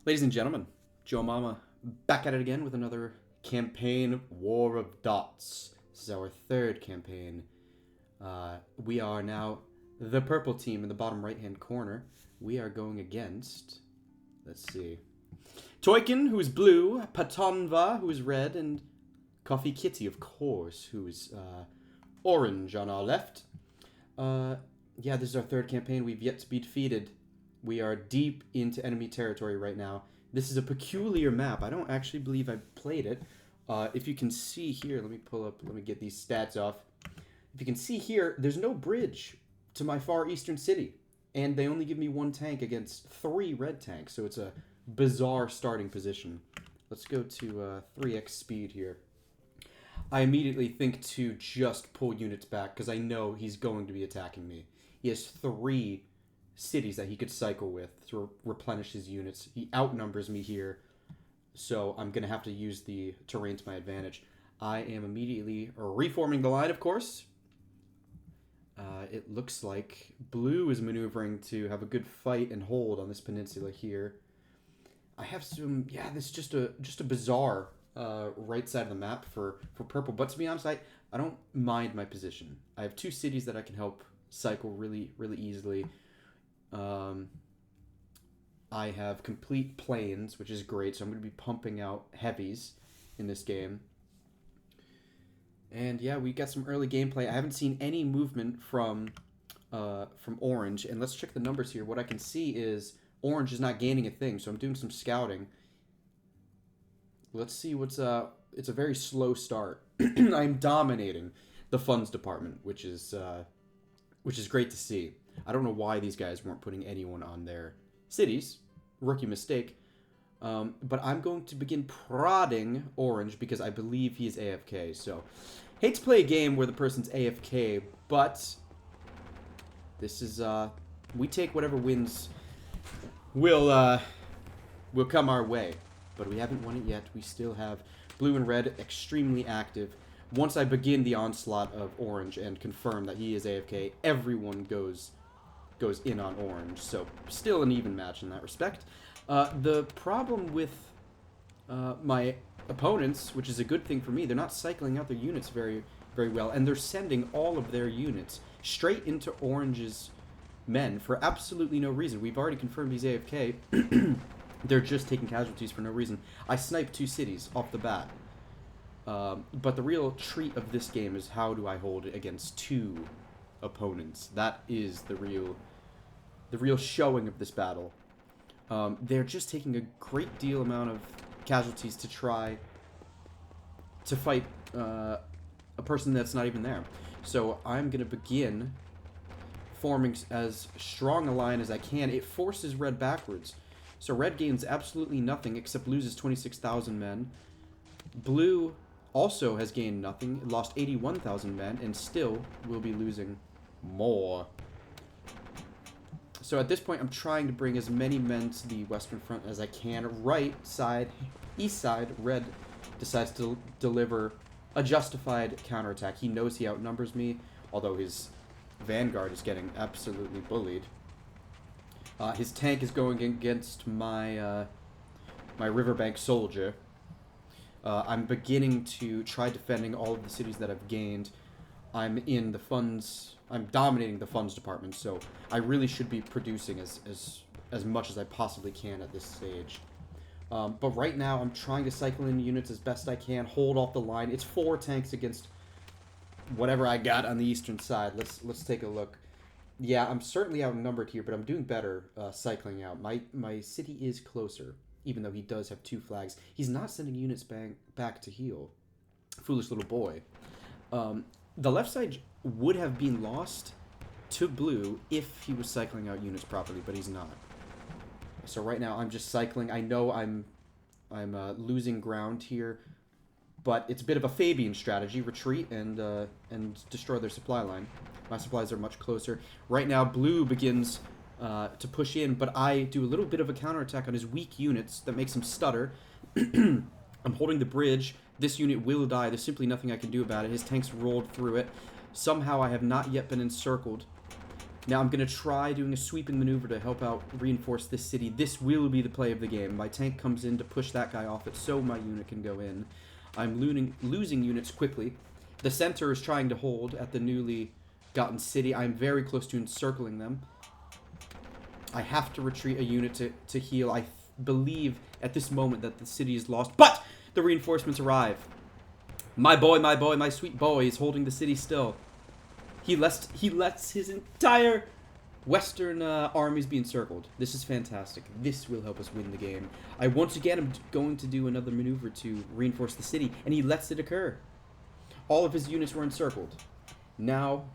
Ladies and gentlemen, Joemama back at it again with another campaign, War of Dots. This is our third campaign. We are now the purple team in the bottom right-hand corner. We are going against, let's see, Toykin, who is blue, Patonva, who is red, and Coffee Kitty, of course, who is orange on our left. Yeah, this is our third campaign. We've yet to be defeated. We are deep into enemy territory right now. This is a peculiar map. I don't actually believe I played it. If you can see here, let me get these stats off. If you can see here, there's no bridge to my far eastern city. And they only give me one tank against 3 red tanks. So it's a bizarre starting position. Let's go to 3x speed here. I immediately think to just pull units back because I know he's going to be attacking me. He has 3 cities that he could cycle with to replenish his units. He outnumbers me here, so I'm going to have to use the terrain to my advantage. I am immediately reforming the line, of course. It looks like blue is maneuvering to have a good fight and hold on this peninsula here. I have some, yeah, this is just a bizarre right side of the map for purple, but to be honest, I don't mind my position. I have 2 cities that I can help cycle really easily. I have complete planes, which is great, so I'm going to be pumping out heavies in this game. And yeah, we got some early gameplay. I haven't seen any movement from orange, and let's check the numbers here. What I can see is orange is not gaining a thing, so I'm doing some scouting. Let's see what's it's a very slow start. I'm dominating the funds department, which is great to see. I don't know why these guys weren't putting anyone on their cities. Rookie mistake. But I'm going to begin prodding orange because I believe he is AFK. So, hate to play a game where the person's AFK, but this is, we take whatever wins will come our way. But we haven't won it yet. We still have blue and red extremely active. Once I begin the onslaught of orange and confirm that he is AFK, everyone goes in on orange. So still an even match in that respect. The problem with my opponents, which is a good thing for me, they're not cycling out their units very well, and they're sending all of their units straight into orange's men for absolutely no reason. We've already confirmed he's AFK. They're just taking casualties for no reason. I sniped 2 cities off the bat. But the real treat of this game is how do I hold it against 2 opponents. That is the real showing of this battle. They're just taking a great deal amount of casualties to try to fight a person that's not even there. So I'm going to begin forming as strong a line as I can. It forces red backwards. So red gains absolutely nothing except loses 26,000 men. Blue also has gained nothing. It lost 81,000 men and still will be losing more. So at this point, I'm trying to bring as many men to the western front as I can. Right side, east side, red decides to deliver a justified counterattack. He knows he outnumbers me, although his vanguard is getting absolutely bullied. His tank is going against my my riverbank soldier. I'm beginning to try defending all of the cities that I've gained. I'm in the funds. I'm dominating the funds department, so I really should be producing as much as I possibly can at this stage. But right now, I'm trying to cycle in units as best I can, hold off the line. It's 4 tanks against whatever I got on the eastern side. Let's take a look. Yeah, I'm certainly outnumbered here, but I'm doing better cycling out. My city is closer, even though he does have 2 flags. He's not sending units back to heal. Foolish little boy. The left side would have been lost to blue if he was cycling out units properly, but he's not. So right now I'm just cycling. I know I'm losing ground here, but it's a bit of a Fabian strategy: retreat and destroy their supply line. My supplies are much closer. Right now, blue begins to push in, but I do a little bit of a counterattack on his weak units that makes him stutter. I'm holding the bridge. This unit will die. There's simply nothing I can do about it. His tanks rolled through it. Somehow I have not yet been encircled. Now I'm going to try doing a sweeping maneuver to help out reinforce this city. This will be the play of the game. My tank comes in to push that guy off it so my unit can go in. I'm losing units quickly. The center is trying to hold at the newly gotten city. I'm very close to encircling them. I have to retreat a unit to heal. I believe at this moment that the city is lost, but the reinforcements arrive. My boy, my sweet boy is holding the city still. He lets his entire western armies be encircled. This is fantastic. This will help us win the game. I once again am going to do another maneuver to reinforce the city, and he lets it occur. All of his units were encircled. Now,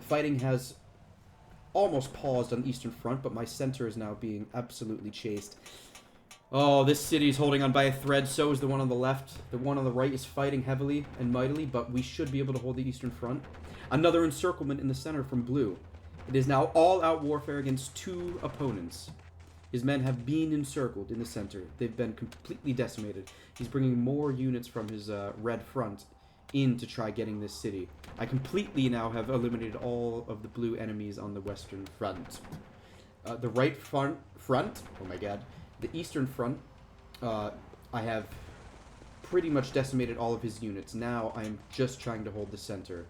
fighting has almost paused on the eastern front, but my center is now being absolutely chased. Oh, this city is holding on by a thread. So is the one on the left. The one on the right is fighting heavily and mightily, but we should be able to hold the eastern front. Another encirclement in the center from blue. It is now all-out warfare against two opponents. His men have been encircled in the center. They've been completely decimated. He's bringing more units from his red front in to try getting this city. I completely now have eliminated all of the blue enemies on the western front. The right front, oh my god, the eastern front, I have pretty much decimated all of his units. Now I am just trying to hold the center.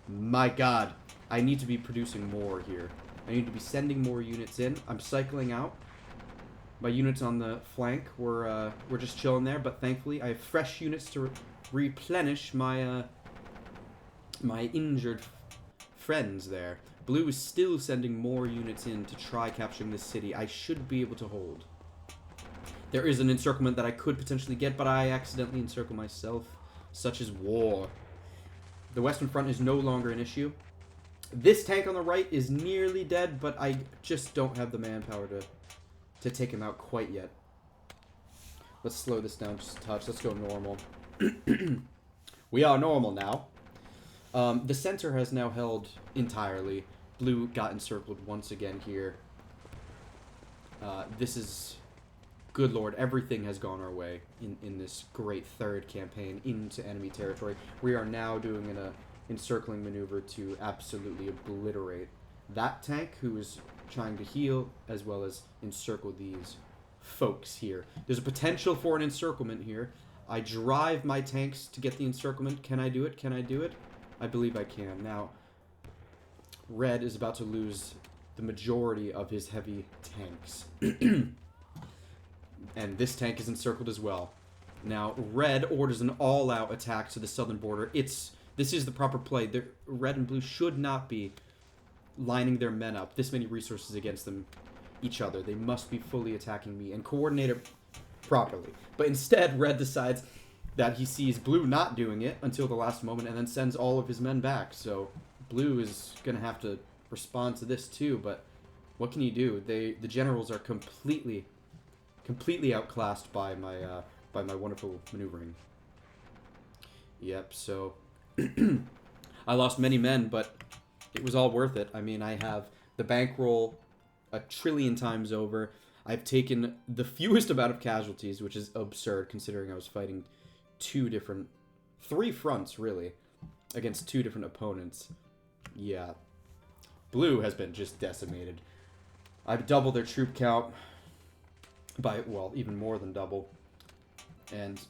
My god, I need to be producing more here. I need to be sending more units in. I'm cycling out. My units on the flank were just chilling there, but thankfully I have fresh units to replenish my my injured friends there. Blue is still sending more units in to try capturing this city. I should be able to hold. There is an encirclement that I could potentially get, but I accidentally encircle myself. Such is war. The western front is no longer an issue. This tank on the right is nearly dead, but I just don't have the manpower to take him out quite yet. Let's slow this down just a touch. Let's go normal. We are normal now. The center has now held entirely. Blue got encircled once again here. This is... Good lord, everything has gone our way in this great third campaign into enemy territory. We are now doing an encircling maneuver to absolutely obliterate that tank who is trying to heal, as well as encircle these folks here. There's a potential for an encirclement here. I drive my tanks to get the encirclement. Can I do it? Can I do it? I believe I can. Now, red is about to lose the majority of his heavy tanks. And this tank is encircled as well. Now, red orders an all-out attack to the southern border. This is the proper play. Red and blue should not be lining their men up this many resources against each other. They must be fully attacking me and coordinate it properly. But instead, red decides that he sees blue not doing it until the last moment and then sends all of his men back. So blue is going to have to respond to this too, but what can you do? The generals are completely outclassed by my wonderful maneuvering. Yep, so I lost many men, but it was all worth it. I mean, I have the bankroll 1 trillion times over. I've taken the fewest amount of casualties, which is absurd considering I was fighting 3 fronts, really, against 2 different opponents. Yeah. Blue has been just decimated. I've doubled their troop count by, well, even more than double. And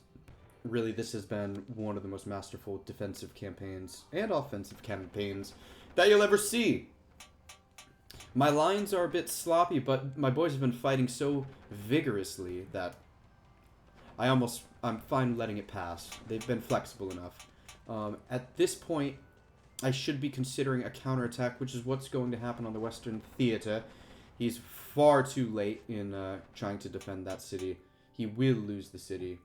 really, this has been one of the most masterful defensive campaigns and offensive campaigns that you'll ever see. My lines are a bit sloppy, but my boys have been fighting so vigorously that I'm fine letting it pass. They've been flexible enough. At this point, I should be considering a counterattack, which is what's going to happen on the Western Theater. He's far too late in trying to defend that city. He will lose the city,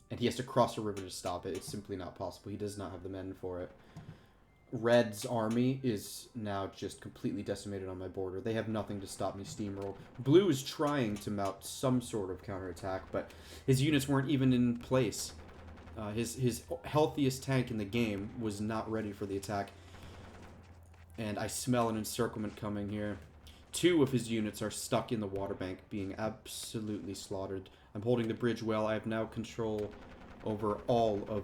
and he has to cross a river to stop it. It's simply not possible. He does not have the men for it. Red's army is now just completely decimated on my border. They have nothing to stop me steamroll. Blue is trying to mount some sort of counterattack, but his units weren't even in place. His healthiest tank in the game was not ready for the attack. And I smell an encirclement coming here. 2 of his units are stuck in the water bank, being absolutely slaughtered. I'm holding the bridge well. I have now control over all of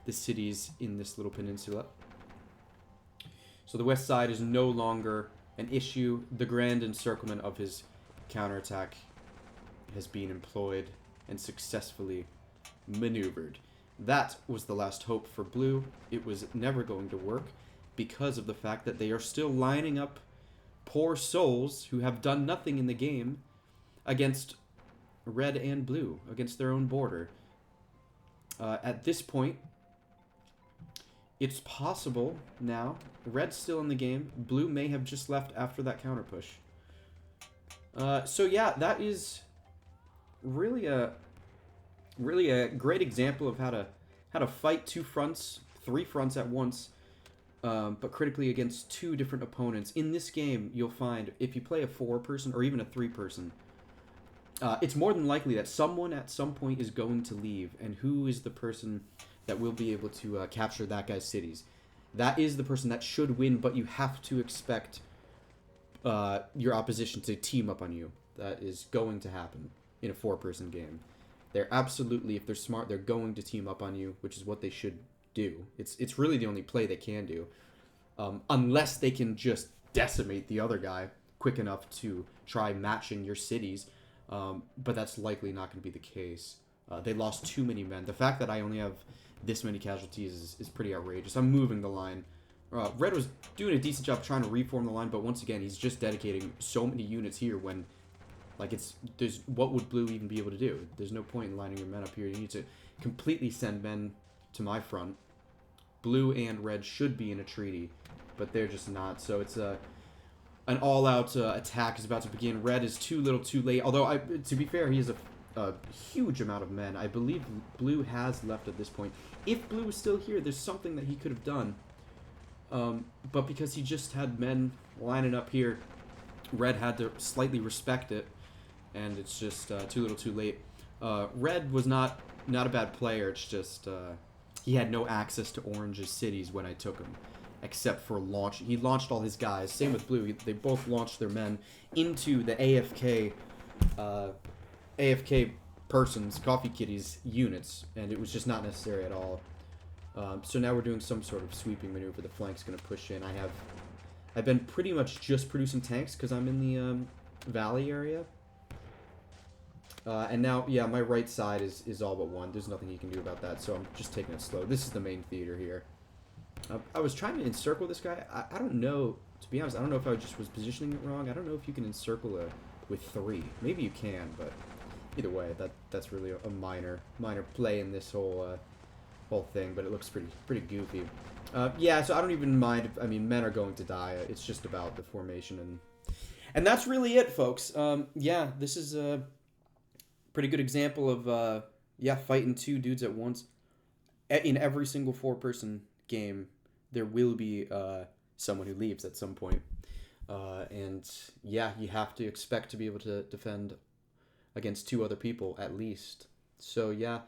the cities in this little peninsula. So the west side is no longer an issue. The grand encirclement of his counterattack has been employed and successfully maneuvered. That was the last hope for blue. It was never going to work because of the fact that they are still lining up poor souls who have done nothing in the game against red and blue, against their own border. At this point, it's possible now. Red's still in the game. Blue may have just left after that counter push. So yeah, that is really a great example of how to fight two fronts, three fronts at once, but critically against two different opponents. In this game, you'll find if you play a 4-person or even a 3-person, it's more than likely that someone at some point is going to leave, and who is the person that will be able to capture that guy's cities? That is the person that should win, but you have to expect your opposition to team up on you. That is going to happen in a 4-person game. They're absolutely, if they're smart, they're going to team up on you, which is what they should do. It's really the only play they can do, unless they can just decimate the other guy quick enough to try matching your cities. But that's likely not going to be the case. They lost too many men. The fact that I only have this many casualties is pretty outrageous. I'm moving the line. Red was doing a decent job trying to reform the line, but once again, he's just dedicating so many units here when, like, what would blue even be able to do? There's no point in lining your men up here. You need to completely send men to my front. Blue and red should be in a treaty, but they're just not. So it's an all-out attack is about to begin. Red is too little too late. Although, to be fair, he has a huge amount of men. I believe blue has left at this point. If blue was still here, there's something that he could have done. But because he just had men lining up here, red had to slightly respect it, and it's just too little too late. Red was not a bad player. It's just he had no access to orange's cities when I took him, except for launch. He launched all his guys. Same with blue. They both launched their men into the AFK persons, coffee kitties units, and it was just not necessary at all. So now we're doing some sort of sweeping maneuver. The flank's going to push in. I've been pretty much just producing tanks because I'm in the valley area. And now, yeah, my right side is all but won. There's nothing you can do about that, so I'm just taking it slow. This is the main theater here. I was trying to encircle this guy. I don't know, to be honest, I don't know if I just was positioning it wrong. I don't know if you can encircle with 3. Maybe you can, but either way, that's really a minor play in this whole thing, but it looks pretty goofy. Yeah, so I don't even mind. I mean, men are going to die. It's just about the formation, and that's really it, folks. Yeah, this is a pretty good example of fighting two dudes at once. In every single 4-person game, there will be someone who leaves at some point. And yeah, you have to expect to be able to defend against 2 other people at least. So yeah,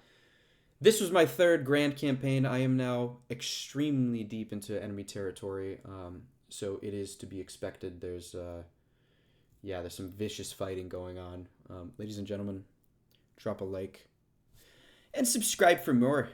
this was my 3rd grand campaign. I am now extremely deep into enemy territory. So it is to be expected. There's some vicious fighting going on. Ladies and gentlemen, drop a like and subscribe for more.